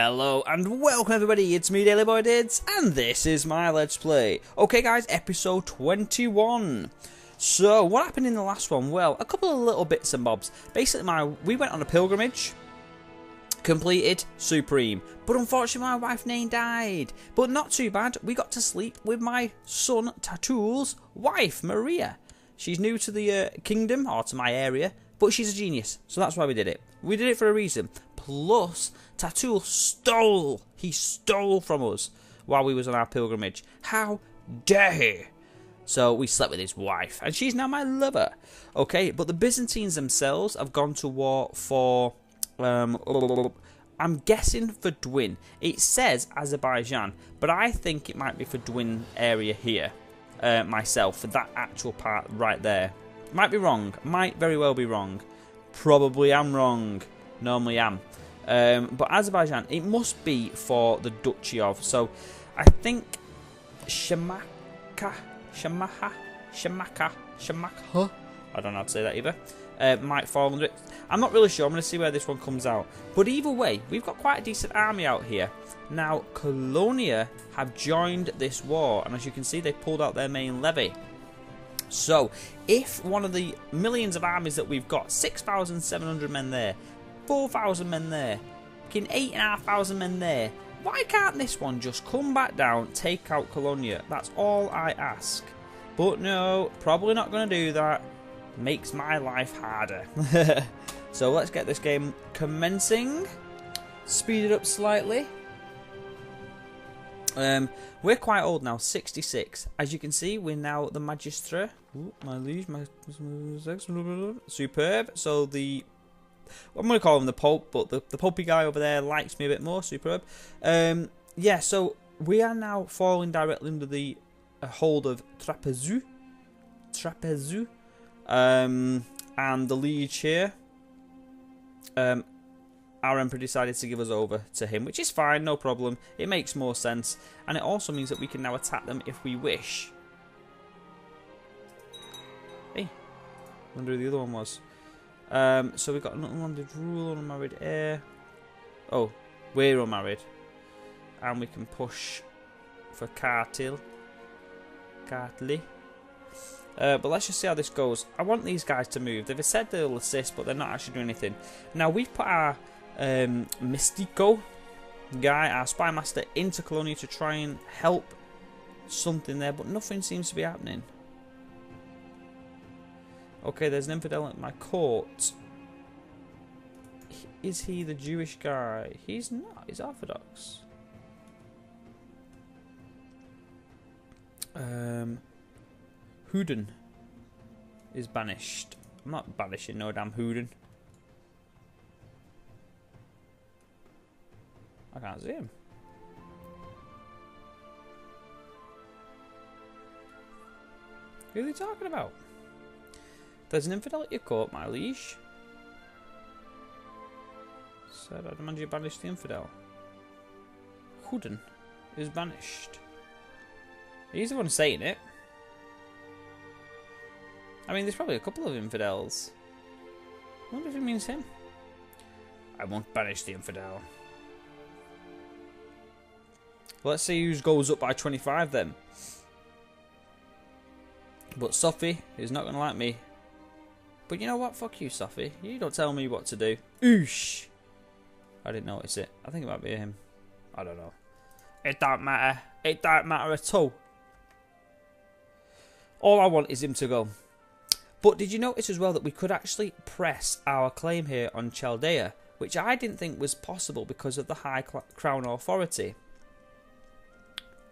Hello and welcome everybody, it's me DaleyBoyDidds and this is my Let's Play. Okay guys, episode 21. So what happened in the last one? Well, a couple of little bits and bobs. Basically we went on a pilgrimage, completed, supreme. But unfortunately my wife Nain died. But not too bad, we got to sleep with my son Tatul's wife Maria. She's new to the kingdom, or to my area, but she's a genius, so that's why we did it. We did it for a reason. Plus, Tatul stole. He stole from us while we was on our pilgrimage. How dare he? So we slept with his wife, and she's now my lover. Okay, but the Byzantines themselves have gone to war for, I'm guessing for Dwin. It says Azerbaijan, but I think it might be for Dwin area here. Myself, for that actual part right there. Might be wrong. Might very well be wrong. Probably am wrong. Normally am. But Azerbaijan, it must be for the Duchy of. So I think Shamaka. I don't know how to say that either. Might fall under it. I'm not really sure. I'm going to see where this one comes out. But either way, we've got quite a decent army out here. Now, Colonia have joined this war. And as you can see, they pulled out their main levy. So, if one of the millions of armies that we've got, 6,700 men there, 4,000 men there, 8,500 men there, why can't this one just come back down, take out Colonia? That's all I ask. But no, probably not going to do that. Makes my life harder. So let's get this game commencing. Speed it up slightly. We're quite old now, 66. As you can see, we're now the Magistra. Ooh, my liege, superb. So I'm going to call him the Pope, but the Popey guy over there likes me a bit more. Superb. Yeah, so we are now falling directly under the hold of Trapezu. And the liege here. Our emperor decided to give us over to him, which is fine, no problem. It makes more sense, and it also means that we can now attack them if we wish. Hey, I wonder who the other one was. So we've got an unlanded rule, unmarried heir. Oh, we're unmarried, and we can push for Kartli. But let's just see how this goes. I want these guys to move. They've said they'll assist, but they're not actually doing anything. Now we've put our Mystico guy, our spy master, into Colonia to try and help something there, but nothing seems to be happening. Okay, there's an infidel at my court. Is he the Jewish guy? He's not. He's Orthodox. Huden is banished. I'm not banishing no damn Huden. I can't see him. Who are they talking about? There's an infidel at your court, my liege. Said I demand you banish the infidel. Huden is banished. He's the one saying it. I mean, there's probably a couple of infidels. I wonder if it means him. I won't banish the infidel. Let's see who goes up by 25 then. But Sophie is not going to like me. But you know what? Fuck you, Sophie. You don't tell me what to do. Oosh. I didn't notice it. I think it might be him. I don't know. It don't matter. It don't matter at all. All I want is him to go. But did you notice as well that we could actually press our claim here on Chaldea, which I didn't think was possible because of the high crown authority.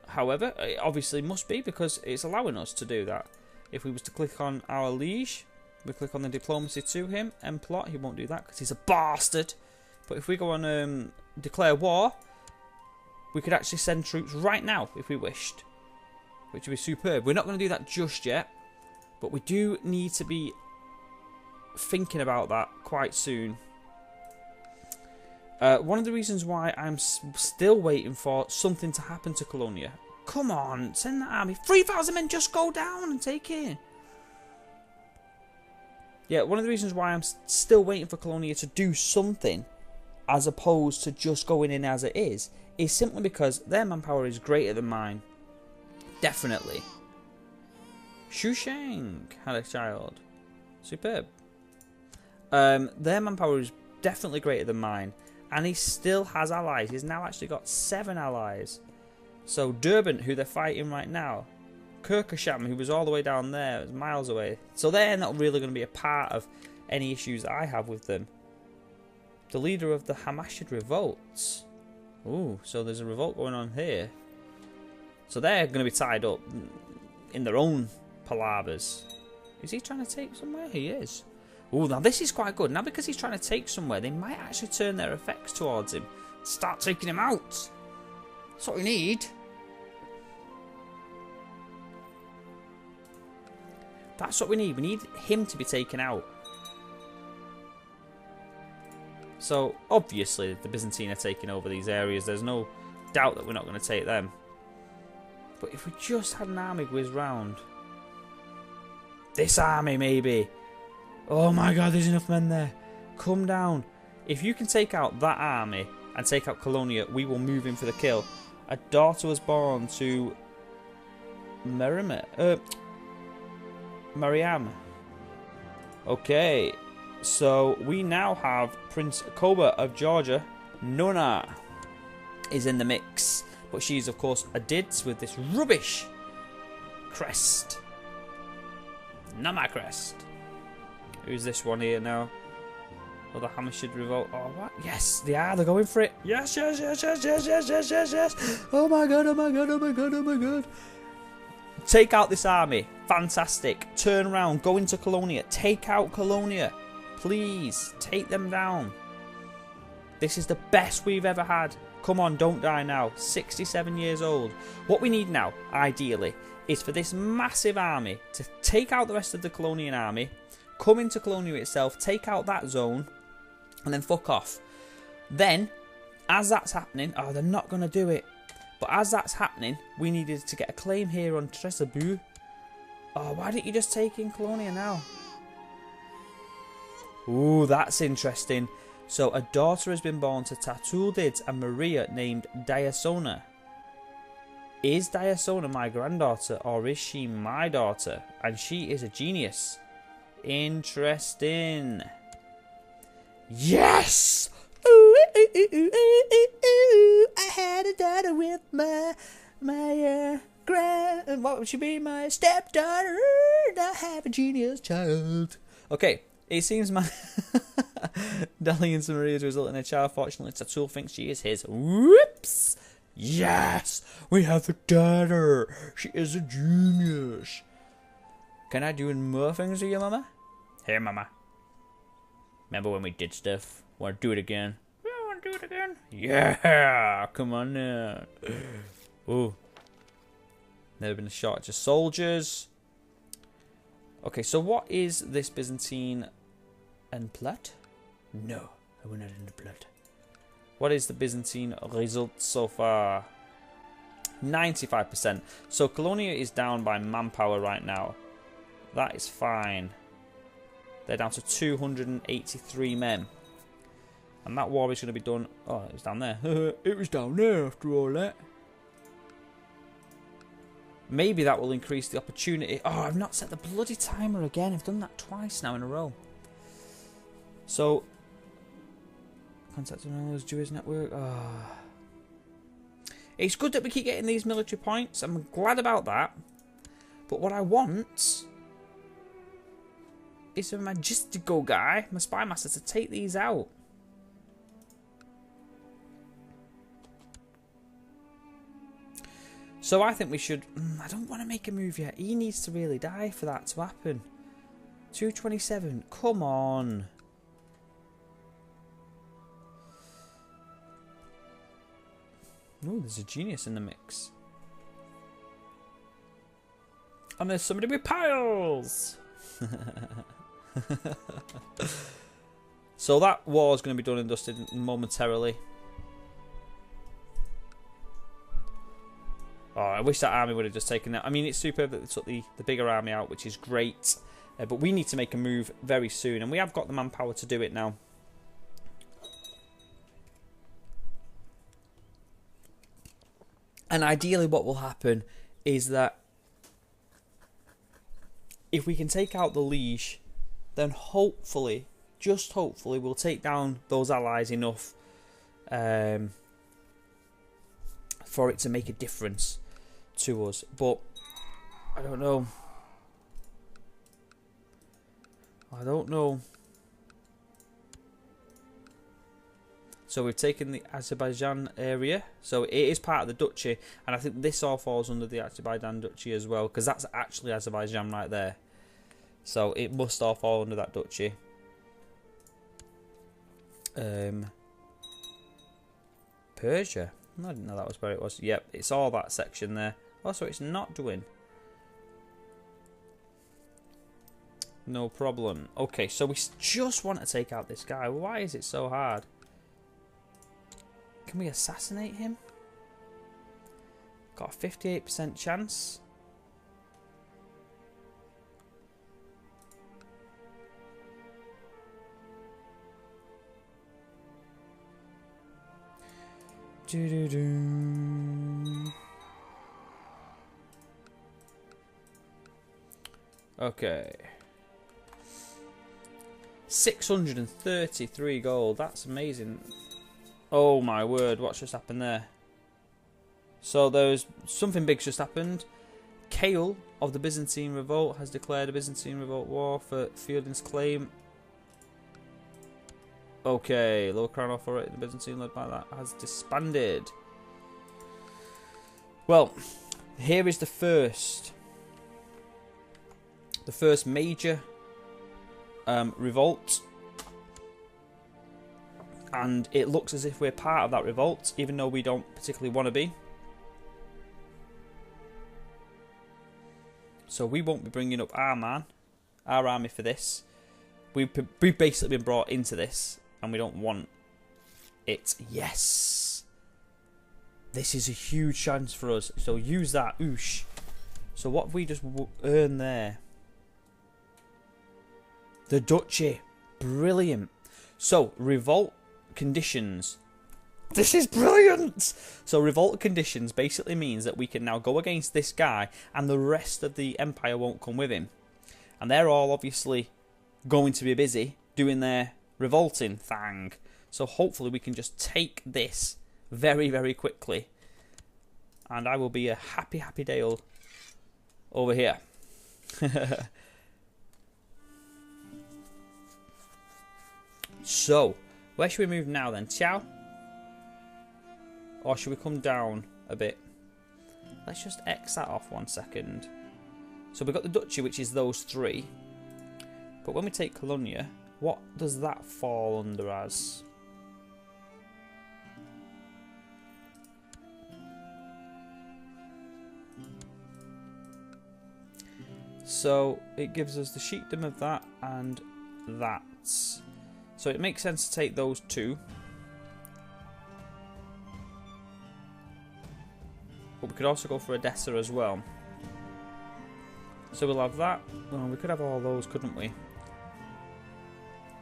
However, it obviously must be because it's allowing us to do that. If we was to click on our liege, we click on the diplomacy to him and plot, he won't do that because he's a bastard. But if we go on declare war, we could actually send troops right now if we wished, which would be superb. We're not going to do that just yet, but we do need to be thinking about that quite soon. One of the reasons why I'm still waiting for something to happen to Colonia. Come on, send that army. 3,000 men, just go down and take it. Yeah, one of the reasons why I'm still waiting for Colonia to do something as opposed to just going in as it is simply because their manpower is greater than mine. Definitely. Xu Sheng had a child. Superb. Their manpower is definitely greater than mine. And he still has allies. He's now actually got 7 allies. So Derbent, who they're fighting right now. Kirkasham, who was all the way down there, miles away. So they're not really going to be a part of any issues that I have with them. The leader of the Hamashid revolts. Ooh, so there's a revolt going on here. So they're going to be tied up in their own palavers. Is he trying to take somewhere? He is. Ooh, now this is quite good. Now because he's trying to take somewhere, they might actually turn their effects towards him. Start taking him out. That's what we need. That's what we need. We need him to be taken out. So, obviously, the Byzantine are taking over these areas. There's no doubt that we're not going to take them. But if we just had an army whiz round. This army, maybe. Oh my god, there's enough men there. Come down. If you can take out that army and take out Colonia, we will move in for the kill. A daughter was born to Mariam. Okay. So we now have Prince Koba of Georgia. Nona is in the mix. But she's, of course, a Didds with this rubbish crest. Not my crest. Who's this one here now? Oh, the Hamashid revolt. Oh, what? Yes, they are. They're going for it. Yes, yes, yes, yes, yes, yes, yes, yes, yes. Oh my god, oh my god, oh my god, oh my god. Take out this army. Fantastic. Turn around. Go into Colonia. Take out Colonia. Please, take them down. This is the best we've ever had. Come on, don't die now. 67 years old. What we need now, ideally, is for this massive army to take out the rest of the Colonian army, come into Colonia itself, take out that zone, and then fuck off. Then, as that's happening, oh, they're not going to do it. But as that's happening, we needed to get a claim here on Tresabu. Oh, why didn't you just take in Colonia now? Ooh, that's interesting. So a daughter has been born to Tatul-dbd and Maria named Diasona. Is Diasona my granddaughter or is she my daughter? And she is a genius. Interesting. Yes! Ooh, ooh, ooh, ooh, ooh, ooh, ooh. I had a daughter with my what would she be? My stepdaughter. I have a genius child. Okay. It seems my dalliance and Maria to result in a child. Fortunately, Tatul thinks she is his. Whoops! Yes! We have a daughter! She is a genius! Can I do more things to you, Mama? Here, Mama. Remember when we did stuff? Want to do it again? Yeah, want to do it again? Yeah! Come on now. Ooh. Never been a shortage of soldiers. Okay, so what is this Byzantine Empire? No, we're not in the blood. What is the Byzantine result so far? 95%. So Colonia is down by manpower right now. That is fine. They're down to 283 men. And that war is going to be done... Oh, it was down there. It was down there after all that. Maybe that will increase the opportunity. Oh, I've not set the bloody timer again. I've done that twice now in a row. So, contact those Jewish network. Oh. It's good that we keep getting these military points. I'm glad about that. But what I want is a Magistico guy, my spy master, to take these out. So I think we should... I don't want to make a move yet. He needs to really die for that to happen. 227. Come on. Oh, there's a genius in the mix. And there's somebody with piles. So that war is going to be done and dusted momentarily. Oh, I wish that army would have just taken that. I mean, it's superb that they took the bigger army out, which is great. But we need to make a move very soon. And we have got the manpower to do it now. And ideally what will happen is that if we can take out the liege, then hopefully, just hopefully, we'll take down those allies enough for it to make a difference to us. But I don't know. I don't know. So we've taken the Azerbaijan area. So it is part of the duchy. And I think this all falls under the Azerbaijan duchy as well. Because that's actually Azerbaijan right there. So it must all fall under that duchy. Persia. I didn't know that was where it was. Yep, it's all that section there. Also, it's not doing. No problem. Okay, so we just want to take out this guy. Why is it so hard? Can we assassinate him? Got a 58% chance. Okay. 633 gold. That's amazing. Oh my word, what's just happened there? So there's something big's just happened. Kale of the Byzantine Revolt has declared a Byzantine Revolt war for Fielding's claim. Okay, lower crown authority, the Byzantine led by that has disbanded. Well, here is the first major revolt, and it looks as if we're part of that revolt, even though we don't particularly want to be. So we won't be bringing up our army for this. We've basically been brought into this, and we don't want it. Yes! This is a huge chance for us. So use that. Oosh. So what have we just earned there? The duchy. Brilliant. So, revolt conditions. This is brilliant! So, revolt conditions basically means that we can now go against this guy, and the rest of the empire won't come with him. And they're all obviously going to be busy doing their revolting thing. So hopefully we can just take this very, very quickly. And I will be a happy, happy Dale over here. So, where should we move now then? Ciao? Or should we come down a bit? Let's just X that off 1 second. So we've got the duchy, which is those three. But when we take Colonia, what does that fall under as? So it gives us the sheepdom of that and that. So it makes sense to take those two. But we could also go for Edessa as well. So we'll have that. Well, we could have all those, couldn't we?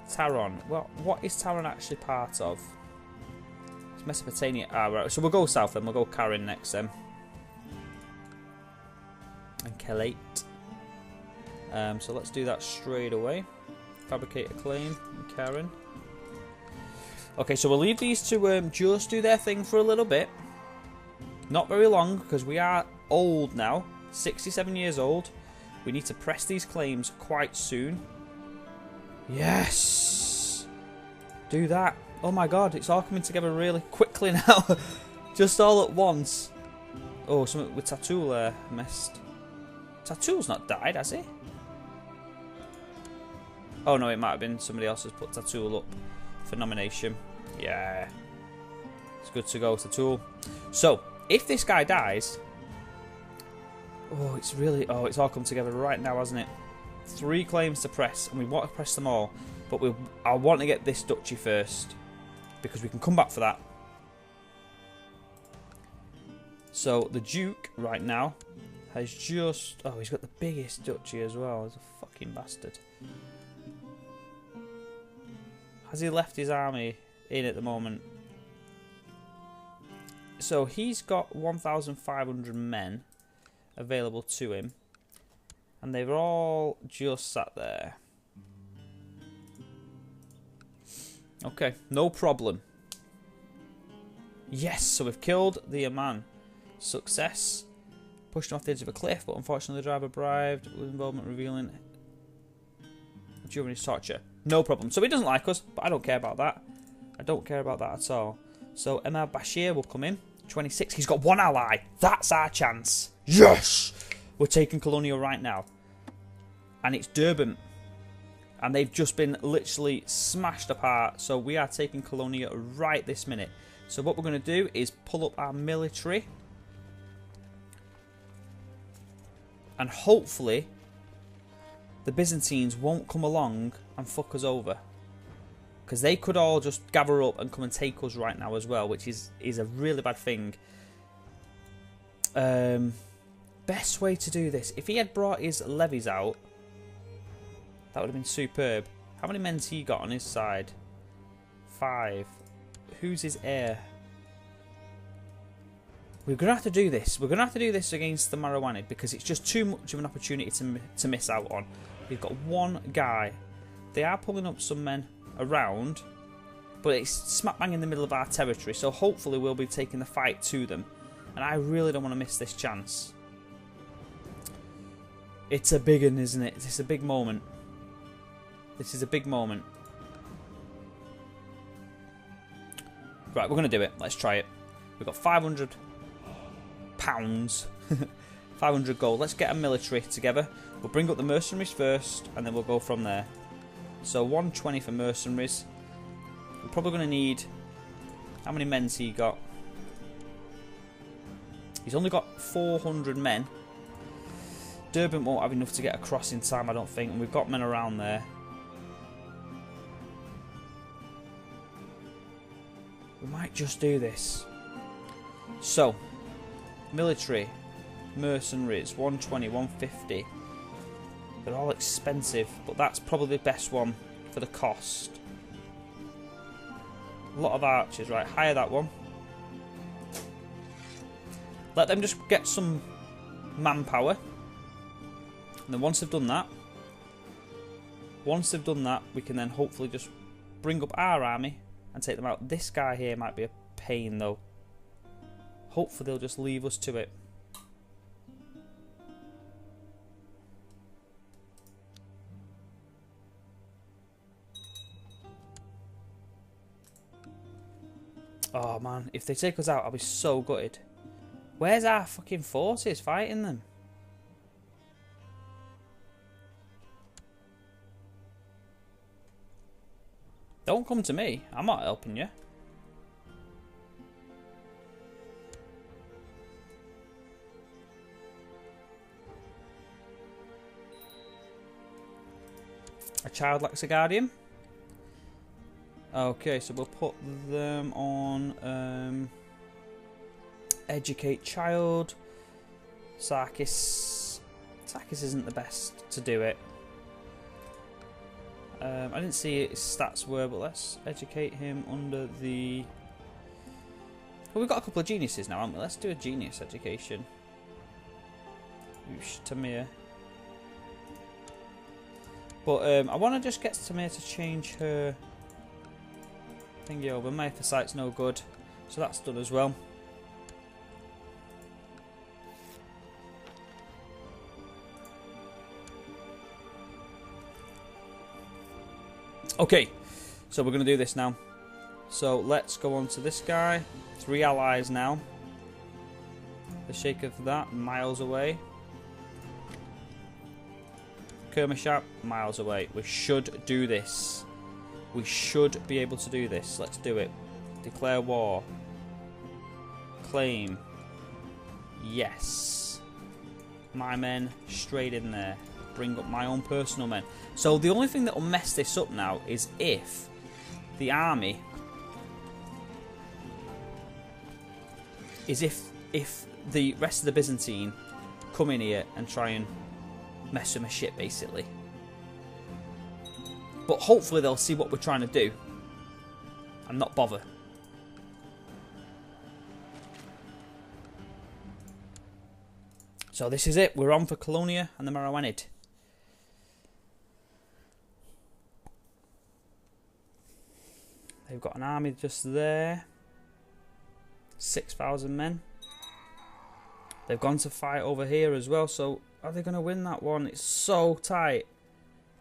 Taron. Well, what is Taron actually part of? It's Mesopotamia. Ah, right. So we'll go south then. We'll go Karen next then. And Kelate. So let's do that straight away. Fabricate a claim. And Karen. Okay, so we'll leave these two just do their thing for a little bit. Not very long, because we are old now. 67 years old. We need to press these claims quite soon. Yes! Do that. Oh my god, it's all coming together really quickly now. Just all at once. Oh, something with Tatul there. Missed. Tatul's not died, has he? Oh no, it might have been somebody else has put Tatul up for nomination. Yeah. It's good to go, Tatul. So, if this guy dies... Oh, it's really... Oh, it's all come together right now, hasn't it? 3 claims to press, and we want to press them all. But I want to get this duchy first, because we can come back for that. So, the Duke, right now, has just... Oh, he's got the biggest duchy as well. He's a fucking bastard. Has he left his army in at the moment? So he's got 1,500 men available to him. And they've all just sat there. Okay, no problem. Yes, so we've killed the Aman. Success. Pushed him off the edge of a cliff, but unfortunately the driver bribed with involvement revealing during his torture. No problem. So he doesn't like us, but I don't care about that. I don't care about that at all. So Emir Bashir will come in. 26. He's got one ally. That's our chance. Yes! We're taking Colonia right now. And it's Derbent. And they've just been literally smashed apart. So we are taking Colonia right this minute. So what we're going to do is pull up our military. And hopefully the Byzantines won't come along and fuck us over. Because they could all just gather up and come and take us right now as well, which is a really bad thing. Best way to do this. If he had brought his levies out, that would have been superb. How many men's he got on his side? 5. Who's his heir? We're going to have to do this. We're going to have to do this against the Marwanid because it's just too much of an opportunity to miss out on. We've got one guy. They are pulling up some men around, but it's smack bang in the middle of our territory, so hopefully we'll be taking the fight to them. And I really don't want to miss this chance. It's a big one, isn't it? It's a big moment. This is a big moment. Right, we're going to do it. Let's try it. We've got 500 pounds. 500 gold. Let's get a military together. We'll bring up the mercenaries first, and then we'll go from there. So 120 for mercenaries. We're probably going to need... How many men's he got? He's only got 400 men. Derbent won't have enough to get across in time, I don't think. And we've got men around there. We might just do this. So, military, mercenaries, 120, 150. They're all expensive, but that's probably the best one for the cost. A lot of archers, right? Hire that one. Let them just get some manpower. And then once they've done that, we can then hopefully just bring up our army and take them out. This guy here might be a pain though. Hopefully they'll just leave us to it. Oh man, if they take us out, I'll be so gutted. Where's our fucking forces fighting them? Don't come to me. I'm not helping you. A child lacks a guardian. Okay, so we'll put them on educate child. Sarkis isn't the best to do it. I didn't see his stats were, but let's educate him under the... Well, we've got a couple of geniuses now, haven't we? Let's do a genius education. Oosh, Tamir. But I want to just get Tamir to change her thingy over. My foresight's no good, so that's done as well. Okay, so we're going to do this now. So let's go on to this guy. 3 allies now. The Sheikh of that, miles away. Kermashap, miles away. We should do this. We should be able to do this. Let's do it. Declare war. Claim. Yes. My men straight in there. Bring up my own personal men. So the only thing that will mess this up now is if the army if the rest of the Byzantine come in here and try and mess with my shit basically. But hopefully they'll see what we're trying to do and not bother. So this is it. We're on for Colonia and the Marowanid. They've got an army just there. 6,000 men. They've gone to fight over here as well. So are they going to win that one? It's so tight.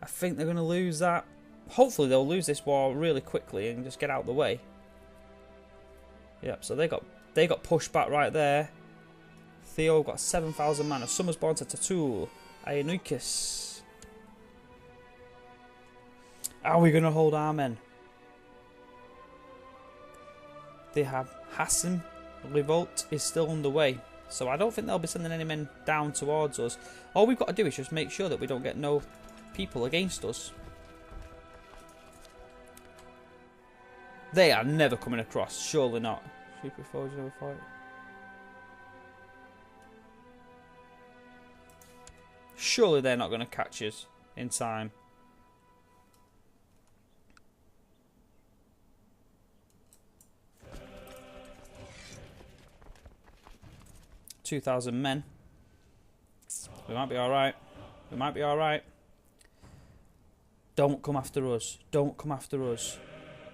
I think they're going to lose that. Hopefully they'll lose this war really quickly and just get out of the way. Yep, so they got pushed back right there. Theo got 7,000 man. A summer's born to Tatul. Ianukis. Are we going to hold our men? They have Hassan. Revolt is still underway. So I don't think they'll be sending any men down towards us. All we've got to do is just make sure that we don't get no people against us. They are never coming across. Surely not. Surely they're not going to catch us in time. $2,000 men. We might be alright. We might be alright. Don't come after us. Don't come after us.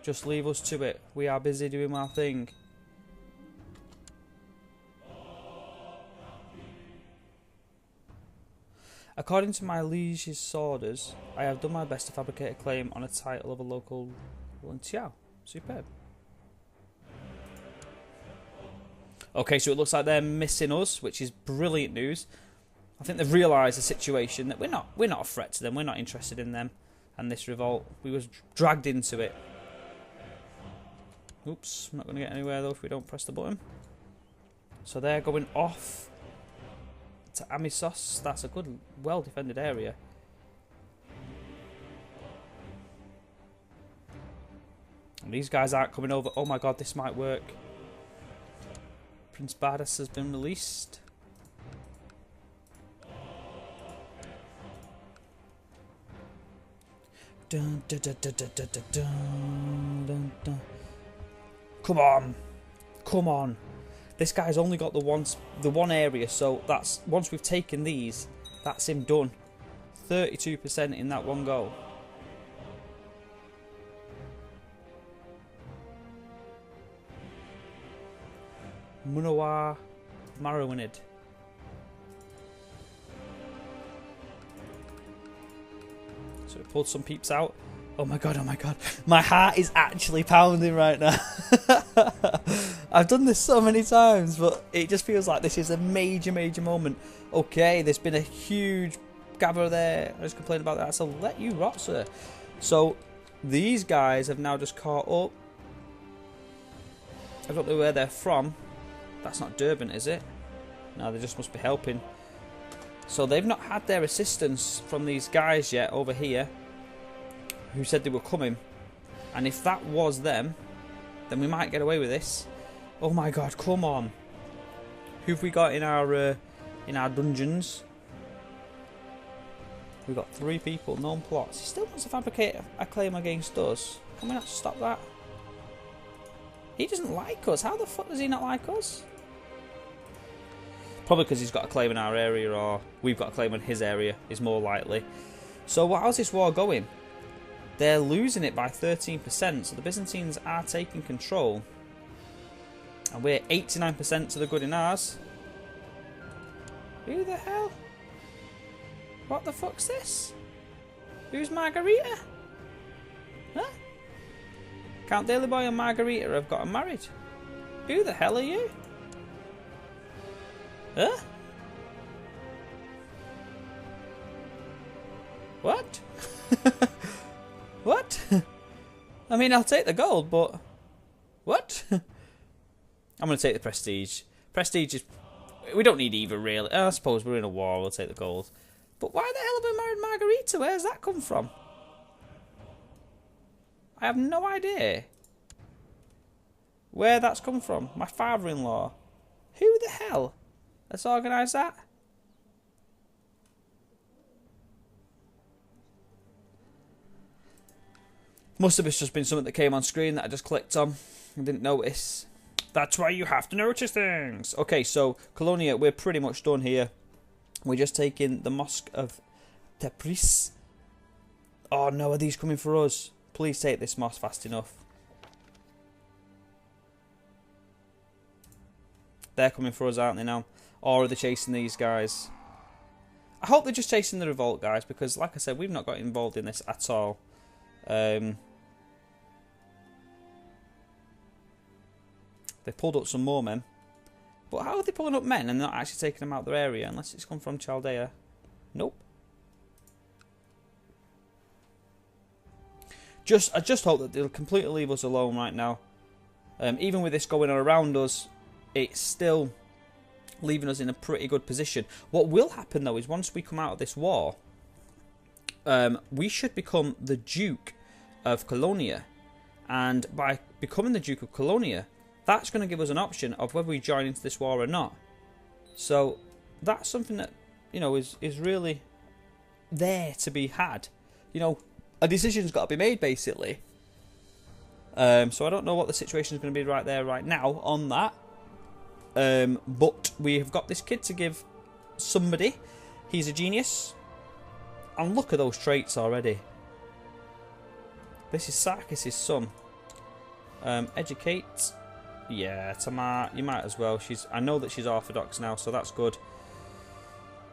Just leave us to it. We are busy doing our thing. According to my liege's orders, I have done my best to fabricate a claim on a title of a local Tiao. Superb. Okay, so it looks like they're missing us, which is brilliant news. I think they've realised the situation, that we're not a threat to them. We're not interested in them and this revolt. We was dragged into it. Oops, I'm not going to get anywhere though if we don't press the button. So they're going off to Amisos. That's a good, well-defended area. And these guys aren't coming over. Oh my god, this might work. Prince Bardas has been released. Dun, dun, dun, dun, dun, dun, dun, dun, dun. Come on, come on. This guy's only got the one area, so that's once we've taken these, that's him done. 32% in that one go. Munawa Marowanid. So we pulled some peeps out. Oh my god, oh my god. My heart is actually pounding right now. I've done this so many times, but it just feels like this is a major, major moment. Okay, there's been a huge gather there. I just complained about that, so let you rot, sir. So, these guys have now just caught up. I don't know where they're from. That's not Durban, is it? No, they just must be helping. So they've not had their assistance from these guys yet over here, who said they were coming. And if that was them, then we might get away with this. Oh my god, come on. Who've we got in our dungeons? We've got 3 people, known plots. He still wants to fabricate a claim against us. Can we not stop that? He doesn't like us. How the fuck does he not like us? Probably because he's got a claim in our area, or we've got a claim in his area, is more likely. So how's this war going? They're losing it by 13%, so the Byzantines are taking control. And we're 89% to the good in ours. Who the hell? What the fuck's this? Who's Margarita? Huh? Count DaleyBoy and Margarita have gotten married. Who the hell are you? Huh? What? What? I mean, I'll take the gold, but... What? I'm going to take the prestige. Prestige is... We don't need either, really. I suppose we're in a war, we'll take the gold. But why the hell have we married Margarita? Where's that come from? I have no idea where that's come from. My father-in-law. Who the hell has organised that? Must have just been something that came on screen that I just clicked on and didn't notice. That's why you have to notice things. Okay, so Colonia, we're pretty much done here. We're just taking the Mosque of Tepris. Oh no, are these coming for us? Please take this mosque fast enough. They're coming for us, aren't they now? Or are they chasing these guys? I hope they're just chasing the revolt, guys, because, like I said, we've not got involved in this at all. They pulled up some more men. But how are they pulling up men and not actually taking them out of their area? Unless it's come from Chaldea. Nope. I just hope that they'll completely leave us alone right now. Even with this going on around us, it's still leaving us in a pretty good position. What will happen, though, is once we come out of this war, we should become the Duke of Colonia. And by becoming the Duke of Colonia, that's going to give us an option of whether we join into this war or not. So that's something that, you know, is really there to be had. You know, a decision's got to be made, basically. So I don't know what the situation is going to be right there, right now, on that. But we have got this kid to give somebody. He's a genius. And look at those traits already. This is Sarkis' son. Educate. Yeah, Tamar, you might as well. I know that she's Orthodox now, so that's good.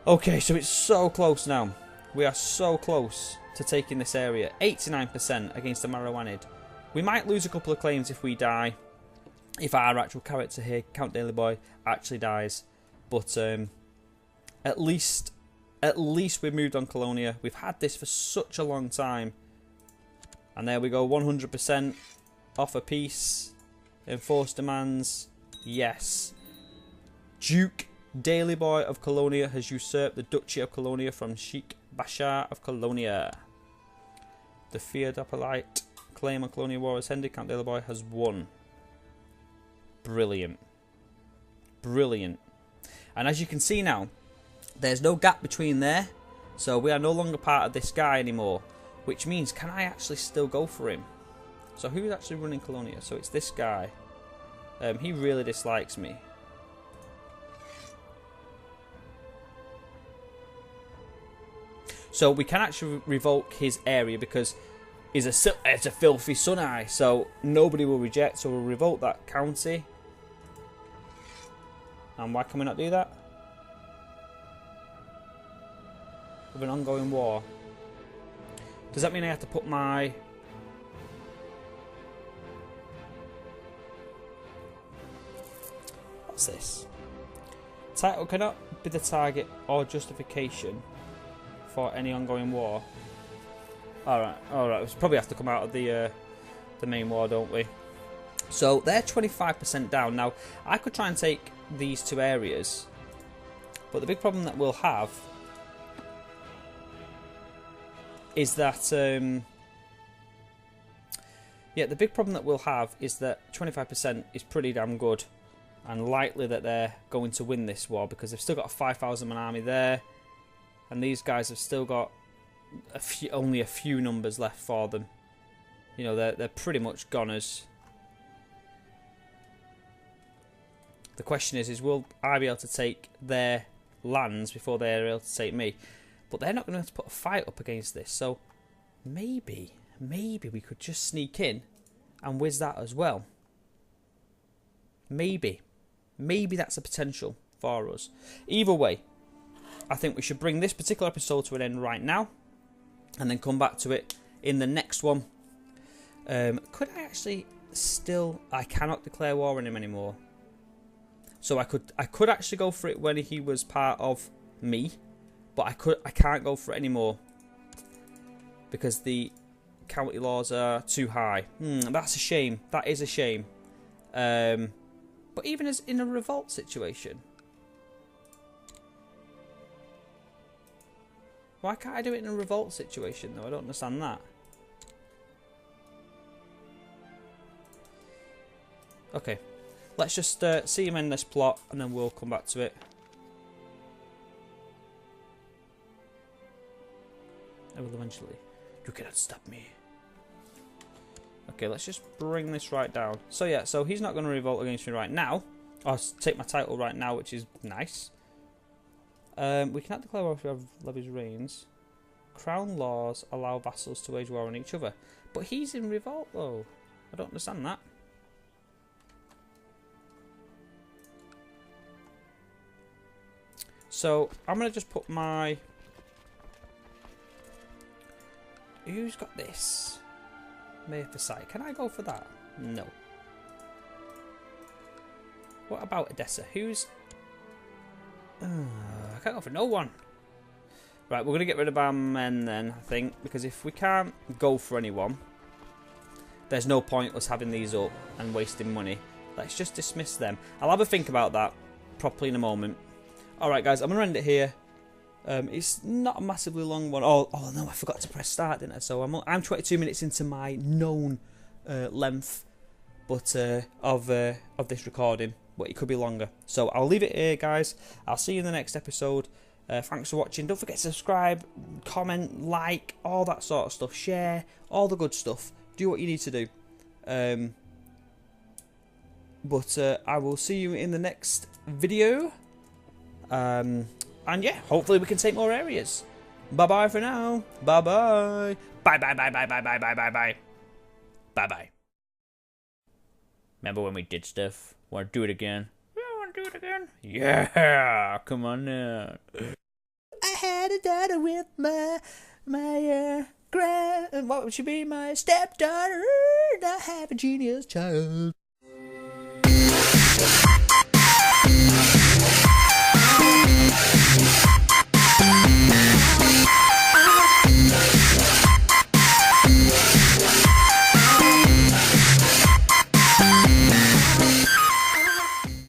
Okay, so it's so close now. We are so close to taking this area. 89% against the Marawanid. We might lose a couple of claims if we die. If our actual character here, Count Daleyboy, actually dies. But at least we've moved on Colonia. We've had this for such a long time. And there we go, 100%. Offer peace. Enforce demands. Yes. Duke Daleyboy of Colonia has usurped the Duchy of Colonia from Sheikh Bashar of Colonia. The Theodopolite claim on Colonia war has ended. Count Daleyboy has won. Brilliant. Brilliant. And as you can see now, there's no gap between there. So we are no longer part of this guy anymore. Which means, can I actually still go for him? So who's actually running Colonia? So it's this guy. He really dislikes me. So we can actually revoke his area because it's a filthy Sunai. So nobody will reject. So we'll revoke that county. And why can we not do that? With an ongoing war. Does that mean I have to put my... What's this? Title cannot be the target or justification for any ongoing war. Alright. We probably have to come out of the main war, don't we? So they're 25% down. Now, I could try and take these two areas. But the big problem that we'll have is that the big problem that we'll have is that 25% is pretty damn good, and likely that they're going to win this war because they've still got a 5,000 man army there, and these guys have still got only a few numbers left for them. You know, they're pretty much goners. The question is will I be able to take their lands before they're able to take me? But they're not going to have to put a fight up against this. So maybe we could just sneak in and whiz that as well. Maybe that's a potential for us. Either way, I think we should bring this particular episode to an end right now. And then come back to it in the next one. Could I actually still... I cannot declare war on him anymore. So I could actually go for it when he was part of me. But I can't go for it anymore because the county laws are too high. That's a shame. That is a shame. But even as in a revolt situation, why can't I do it in a revolt situation though? I don't understand that. Okay, let's just see him in this plot and then we'll come back to it. I will eventually. You cannot stop me. Okay, let's just bring this right down. So yeah, so he's not going to revolt against me right now. I'll take my title right now, which is nice. We cannot declare war if we have levies reigns. Crown laws allow vassals to wage war on each other. But he's in revolt though. I don't understand that. So I'm going to just put my... Who's got this? Mayor for sight. Can I go for that? No. What about Edessa? Who's... I can't go for no one. Right, we're going to get rid of our men then, I think. Because if we can't go for anyone, there's no point us having these up and wasting money. Let's just dismiss them. I'll have a think about that properly in a moment. Alright guys, I'm going to end it here. It's not a massively long one. Oh no, I forgot to press start, didn't I? So I'm 22 minutes into my known length of this recording. But it could be longer. So I'll leave it here, guys. I'll see you in the next episode. Thanks for watching. Don't forget to subscribe, comment, like, all that sort of stuff. Share, all the good stuff. Do what you need to do. I will see you in the next video. And yeah, hopefully we can take more areas. Bye-bye for now. Bye-bye. Bye-bye. Bye-bye. Remember when we did stuff? Want to do it again? Yeah, want to do it again? Yeah, come on now. I had a daughter with my what would she be? My stepdaughter. I have a genius child.